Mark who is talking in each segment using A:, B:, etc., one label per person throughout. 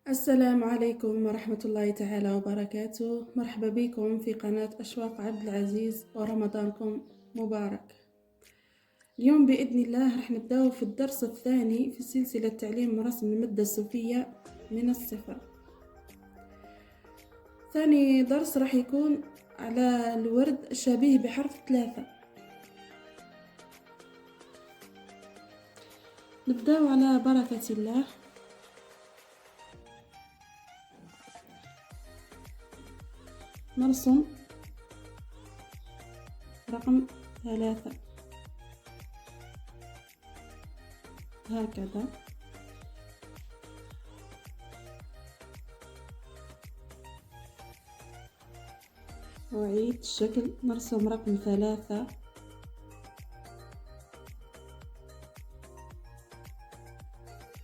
A: السلام عليكم ورحمة الله تعالى وبركاته. مرحبا بكم في قناة أشواق عبد العزيز ورمضانكم مبارك. اليوم بإذن الله راح نبدأ في الدرس الثاني في سلسلة تعليم رسم المادة الصوفية من الصفر. ثاني درس راح يكون على الورد الشبيه بحرف 3. نبدأ على بركة الله. نرسم رقم 3 هكذا، وأعيد الشكل. نرسم رقم 3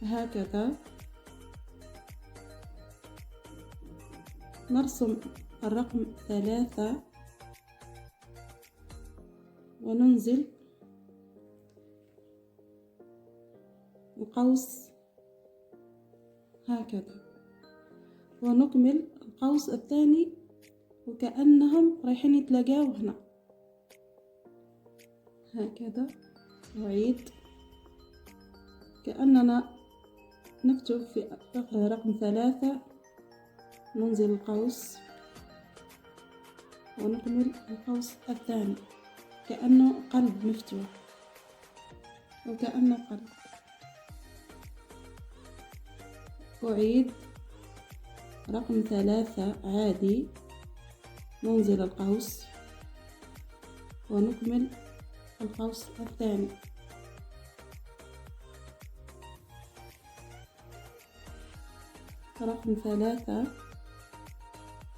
A: هكذا. نرسم الرقم 3 وننزل القوس هكذا، ونكمل القوس الثاني وكأنهم رايحين يتلاقاو هنا هكذا. وعيد كأننا نكتب في رقم 3، ننزل القوس ونكمل القوس الثاني كأنه قلب مفتوح وكأنه قلب. أعيد رقم 3 عادي، ننزل القوس ونكمل القوس الثاني. رقم 3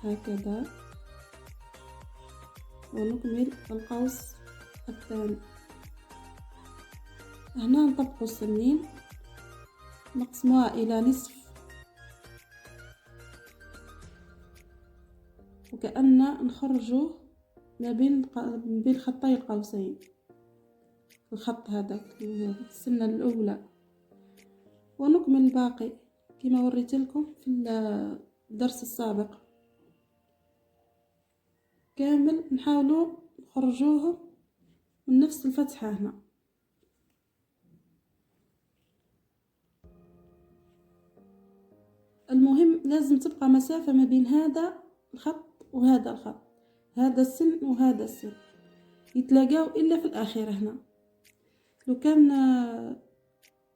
A: هكذا، ونكمل القوس الثاني. هنا نطبق السنين، نقسمها إلى نصف وكأن نخرجه ما بين خطي القوسين، الخط هذاك السنة الأولى، ونكمل الباقي كما وريت لكم في الدرس السابق. كامل نحاولوا نخرجوه من نفس الفتحة هنا. المهم لازم تبقى مسافة ما بين هذا الخط وهذا الخط، هذا السن وهذا السن يتلاقاو إلا في الأخير هنا. لو كان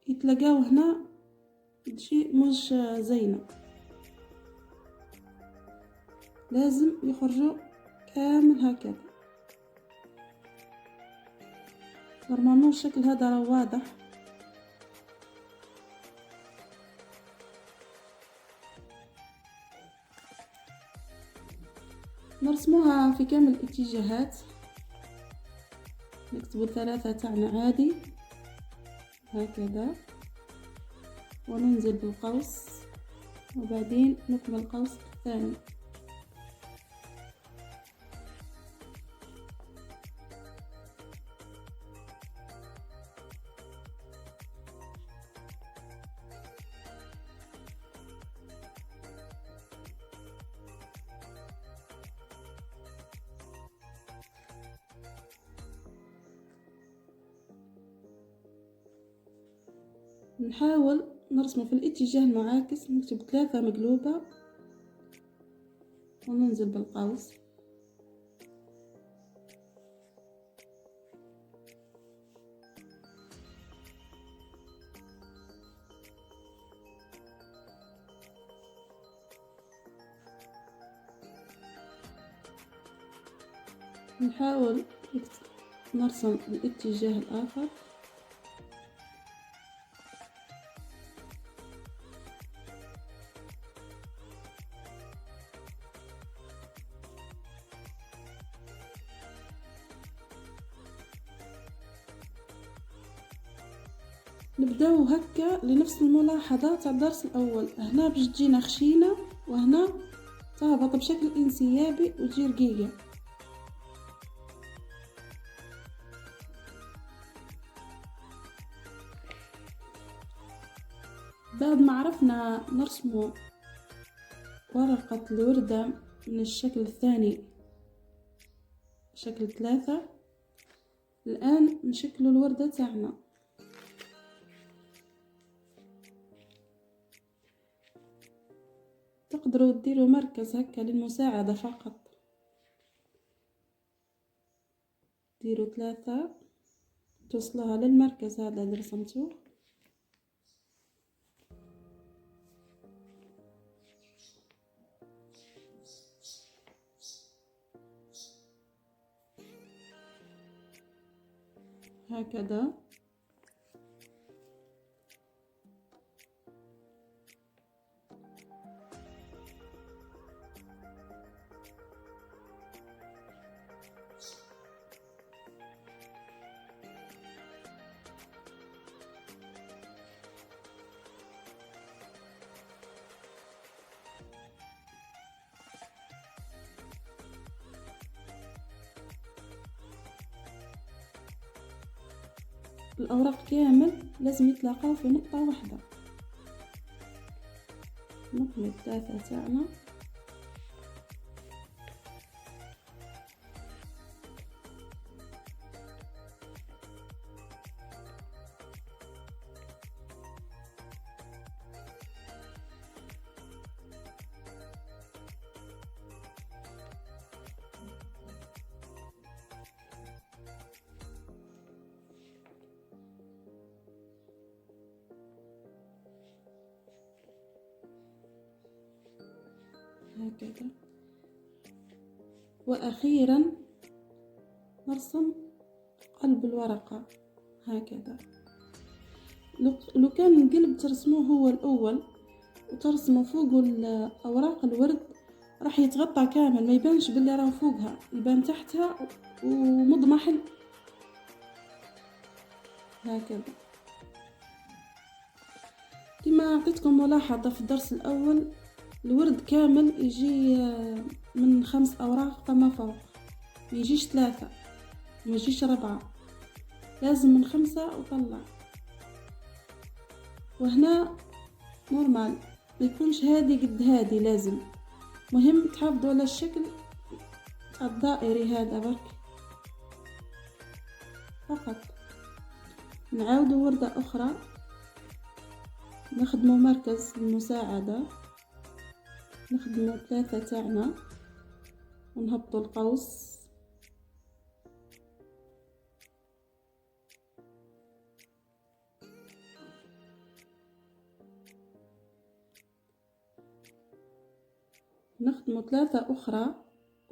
A: يتلاقاو هنا شيء مش زينة، لازم يخرجوا كامل هكذا. نورمالمون الشكل هذا راه واضح. نرسموها في كامل الاتجاهات، نكتب 3 تاعنا عادي هكذا، وننزل بالقوس وبعدين نكمل القوس الثاني. نحاول نرسم في الاتجاه المعاكس، نكتب 3 مقلوبة وننزل بالقوس. نحاول نرسم الاتجاه الآخر. نبداو هكا لنفس الملاحظة تاع الدرس الأول. هنا باش تجينا خشينة وهنا تهبط بشكل انسيابي وتجي رقيقة. بعد ما عرفنا نرسمو ورقة الوردة من الشكل الثاني، شكل 3. الآن نشكل الوردة تاعنا. تقدروا تديروا مركز هكا للمساعدة فقط، ديروا 3 توصلوها للمركز هذا اللي رسمتوه. هكذا. الأوراق كامل لازم يتلاقاو في نقطة واحدة. نكمل 3 تاعنا. هكذا. وأخيرا نرسم قلب الورقة هكذا. لو كان القلب ترسموه هو الأول وترسموا فوقه أوراق الورد راح يتغطى كامل، ما يبانش باللي راه فوقها، يبان تحتها ومضمحل هكذا. كما أعطيتكم ملاحظة في الدرس الأول، الورد كامل يجي من 5 أوراق فما فوق، ما يجيش 3 ما يجيش 4، لازم من 5 وطلع. وهنا نورمال ما يكونش هادي قد هادي، لازم مهم تحافظوا على الشكل الدائري هذا برك فقط. نعاودوا وردة أخرى، نخدموا مركز المساعدة، نخدموا 3 تاعنا ونهبطوا القوس. نخدموا 3 أخرى،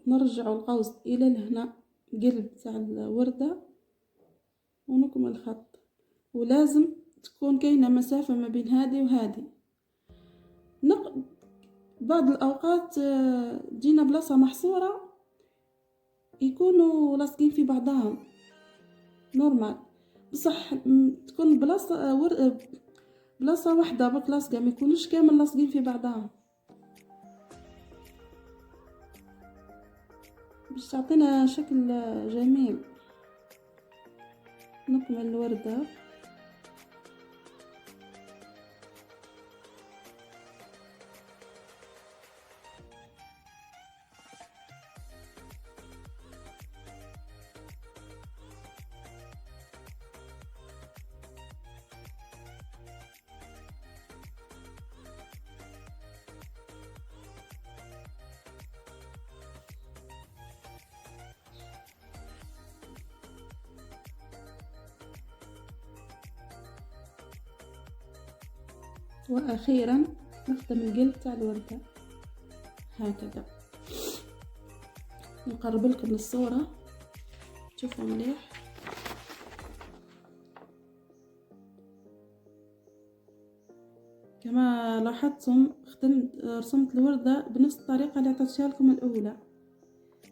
A: نرجعوا القوس إلى هنا قلب تاع الوردة ونكمل الخط. ولازم تكون كاينة مسافة ما بين هذه وهذه. بعض الأوقات جينا بلاصة محصورة يكونوا لاصقين في بعضهم نورمال، بصح تكون بلاصة واحدة برك لاصقة، ما يكونوش كامل لاصقين في بعضهم باش تعطينا شكل جميل. نكمل الوردة. وأخيرا نخدم القلب تاع الوردة هكذا. نقرب لكم الصورة تشوفوا مليح. كما لاحظتم رسمت الوردة بنفس الطريقة اللي عطيتها لكم الأولى،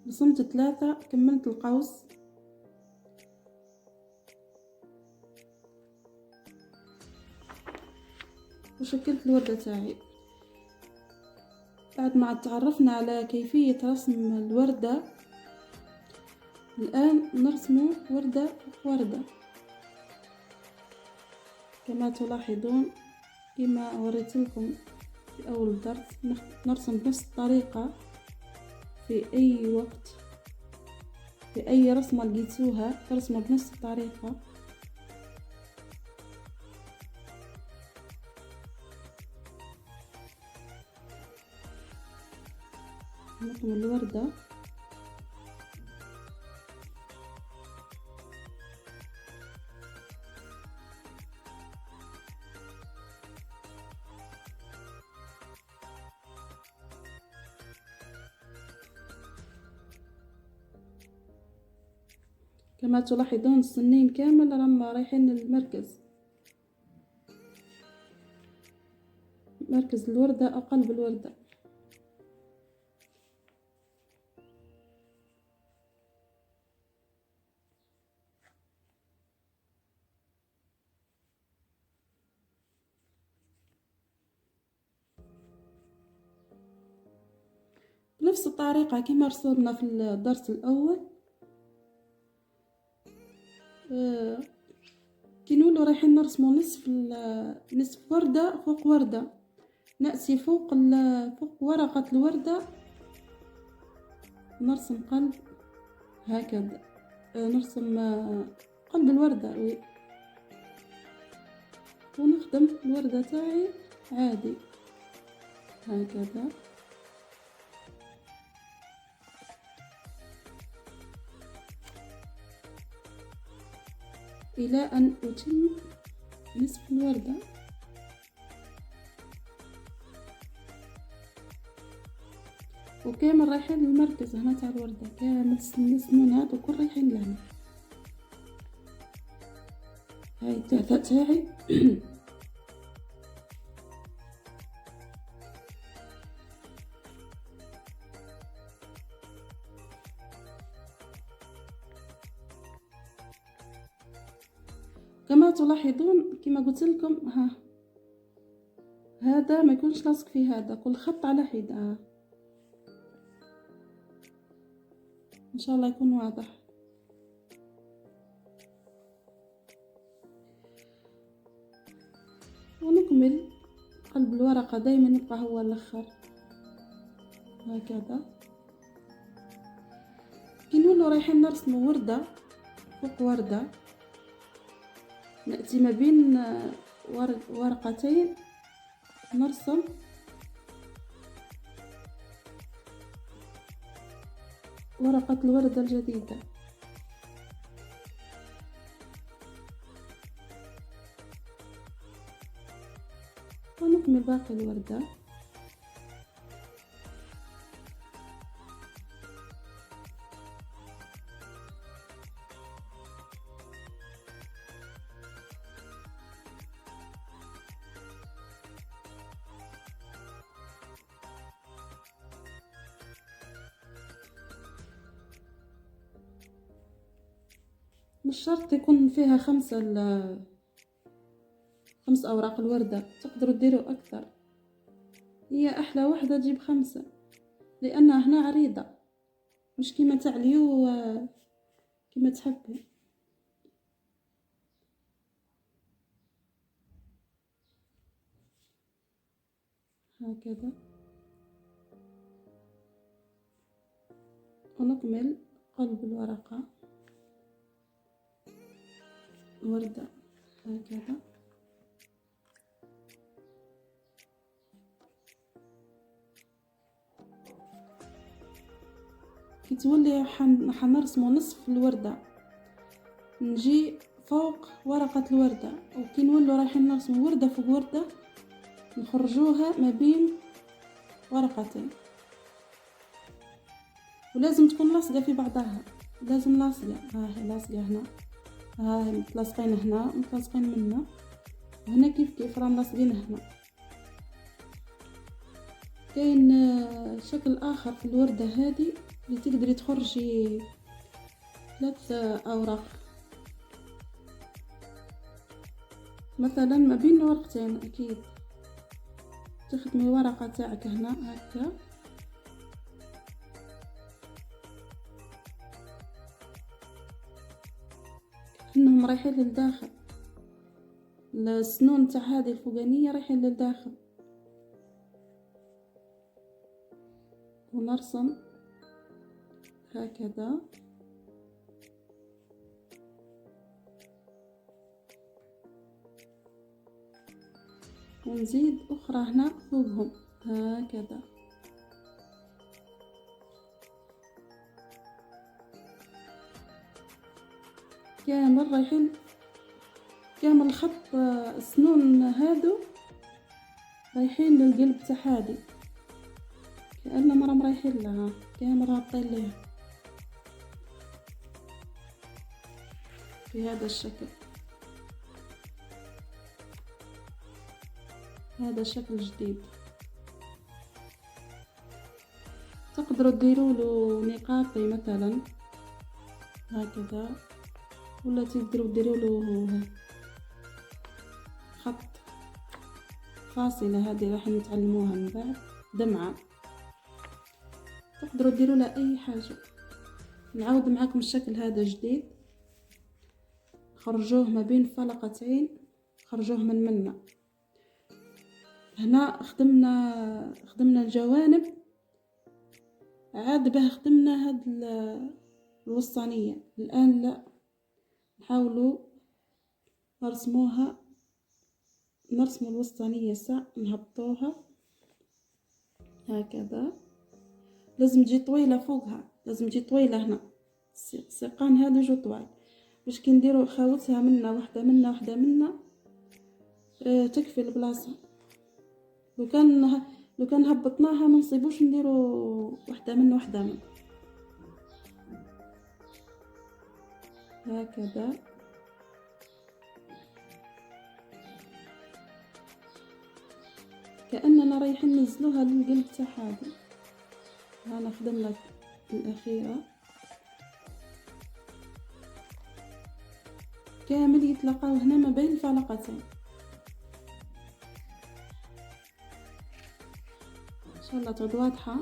A: رسمت 3 كملت القوس وشكلت الوردة تاعي. بعد ما تعرفنا على كيفية رسم الوردة، الآن نرسم وردة فوق وردة كما تلاحظون كما وريت لكم في أول درس نرسم بنفس الطريقة في أي وقت، في أي رسمة لقيتوها ترسموا بنفس الطريقة. نرسم الوردة كما تلاحظون السنين كامل راهم رايحين للمركز، مركز الوردة أو قلب الوردة. بنفس الطريقة كما رسمنا في الدرس الأول. كي نولو رايحين نرسمو نصف وردة فوق وردة، نأتي فوق ورقة الوردة نرسم قلب هكذا، نرسم قلب الوردة ونخدم الوردة تاعي عادي هكذا. إلى أن أتم نصف الوردة. وكامل رايحين للمركز هنا تاع الوردة، كامل السنون هادو كل رايحين لهنا. هاي التعثة تاعي كما تلاحظون كما قلت لكم، هذا ما يكونش لاصق في هذا، كل خط على حدة. ان شاء الله يكون واضح. ونكمل قلب الورقة، دايما يبقى هو الاخر هكذا. كي نولو رايحين نرسمو وردة فوق وردة، نأتي ما بين ورقتين نرسم ورقة الوردة الجديدة، ونكمل باقي الوردة. مش شرط يكون فيها 5 أوراق الوردة، تقدروا ديروا أكثر، هي أحلى وحدة تجيب 5 لأنها هنا عريضة مش كيما تاع اليو كيما تحبوا هكذا. ونكمل قلب الورقة وردة هكذا. كي تولي حنرسمو نصف الوردة، نجي فوق ورقة الوردة، وكي نولو رايحين نرسمو وردة فوق وردة نخرجوها ما بين ورقتين، ولازم تكون لاصقة في بعضها، لازم لاصقة. هاهي لاصقة هنا، هاهي متلاصقين هنا متلاصقين منا، وهنا كيف راهم لاصقين هنا. كاين شكل آخر في الوردة هذه اللي تقدري تخرجي 3 أوراق مثلا ما بين ورقتين. أكيد تخدمي ورقة تاعك هنا هكا، انهم رايحين للداخل، السنون تاع هذه الفوقانية رايحين للداخل. ونرسم هكذا. ونزيد أخرى هنا فوقهم هكذا. كامل رايحين، كامل خط السنون هادو رايحين للقلب تحادي، كأننا مرة رايحين لها، كامل رابطين ليها في هذا الشكل. هذا شكل جديد، تقدروا ديروا له نقاطي مثلا هكذا، ولا تقدروا ديروا له خط فاصلة، هذه راح نتعلموها من بعد، دمعة، تقدروا ديروا له اي حاجة. نعاود معاكم الشكل هذا جديد، خرجوه ما بين فلقتين، خرجوه من منا. هنا خدمنا الجوانب، عاد به خدمنا هاد الوسطانية. الآن لا، نحاولوا نرسموها، نرسم الوسطانية نهبطوها هكذا. لازم تجي طويلة فوقها، لازم تجي طويلة هنا، الساقان هادو جو طوال، باش كي نديرو خاوتها منا وحدة منا وحدة منا تكفي البلاصة. لو كان هبطناها ما نصيبوش نديرو وحدة منا وحدة منا هكذا. كأننا رايحين ننزلوها للقلب تحادي. هنا خدمنا الأخيرة كامل يتلقاو هنا ما بين الفلقتين. ان شاء الله تعود واضحة.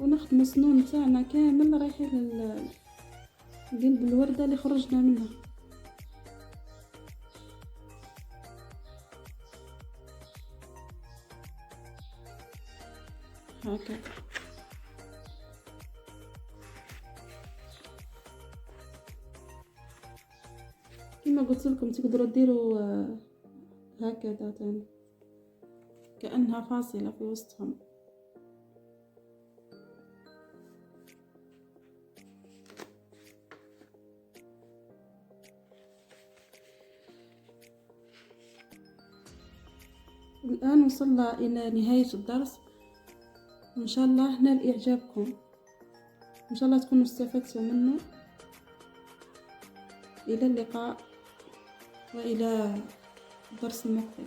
A: ونخدم السنون تاعنا كامل رايحين لقلب الوردة اللي خرجنا منها هكذا. كما قلت لكم تقدروا ديروا هكذا تاني، كأنها فاصلة في وسطهم. الآن وصلنا إلى نهاية الدرس، وإن شاء الله نال إعجابكم، إن شاء الله تكونوا استفدتوا منه. إلى اللقاء وإلى درس مقبل.